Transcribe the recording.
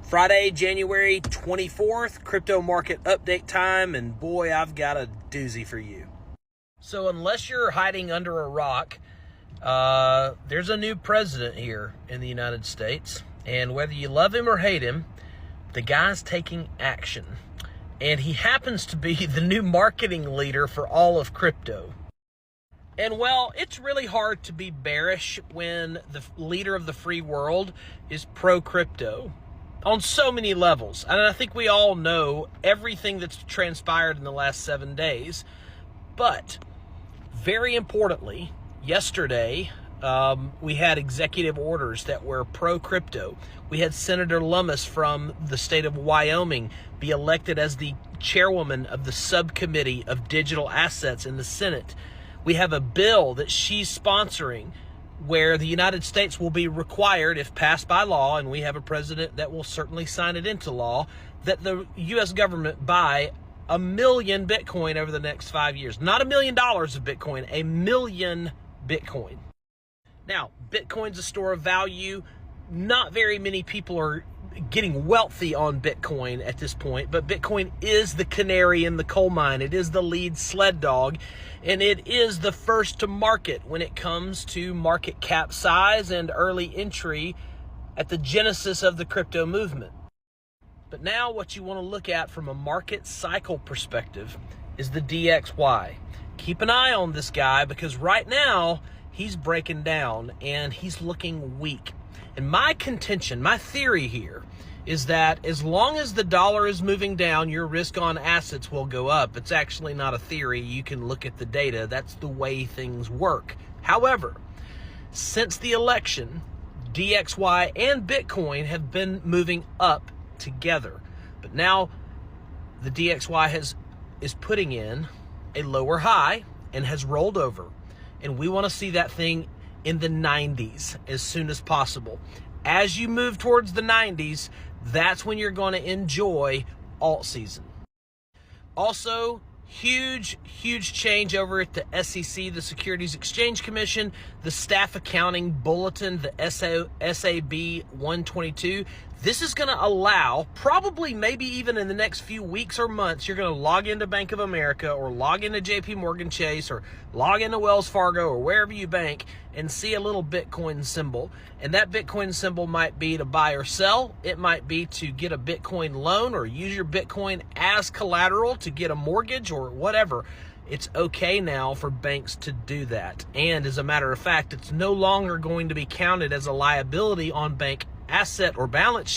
Friday, January 24th, crypto market update time, and boy, I've got a doozy for you. So unless you're hiding under a rock, there's a new president here in the United States, and whether you love him or hate him, the guy's taking action. And he happens to be the new marketing leader for all of crypto. And well, it's really hard to be bearish when the leader of the free world is pro-crypto on so many levels. And I think we all know everything that's transpired in the last 7 days. But very importantly, yesterday, we had executive orders that were pro-crypto. We had Senator Lummis from the state of Wyoming be elected as the chairwoman of the subcommittee of digital assets in the Senate. We have a bill that she's sponsoring where the United States will be required, if passed by law, and we have a president that will certainly sign it into law, that the U.S. government buy 1 million Bitcoin over the next 5 years. Not $1 million of Bitcoin, 1 million Bitcoin. Now, Bitcoin's a store of value. Not very many people are getting wealthy on Bitcoin at this point, but Bitcoin is the canary in the coal mine. It is the lead sled dog, and it is the first to market when it comes to market cap size and early entry at the genesis of the crypto movement. But now what you want to look at from a market cycle perspective is the DXY. Keep an eye on this guy because right now he's breaking down and he's looking weak. And my contention, my theory here is that as long as the dollar is moving down, your risk on assets will go up. It's actually not a theory. You can look at the data. That's the way things work. However, since the election, DXY and Bitcoin have been moving up together. But now the DXY is putting in a lower high and has rolled over. And we want to see that thing in the 90s as soon as possible. As you move towards the 90s, that's when you're going to enjoy alt season. Also, huge change over at the SEC, the Securities Exchange Commission, the staff accounting bulletin, the SAB 122. This is going to allow, probably maybe even in the next few weeks or months, you're going to log into Bank of America or log into JP Morgan Chase or log into Wells Fargo or wherever you bank and see a little Bitcoin symbol. And that Bitcoin symbol might be to buy or sell. It might be to get a Bitcoin loan or use your Bitcoin as collateral to get a mortgage or whatever. It's okay now for banks to do that. And as a matter of fact, it's no longer going to be counted as a liability on bank asset or balance sheet.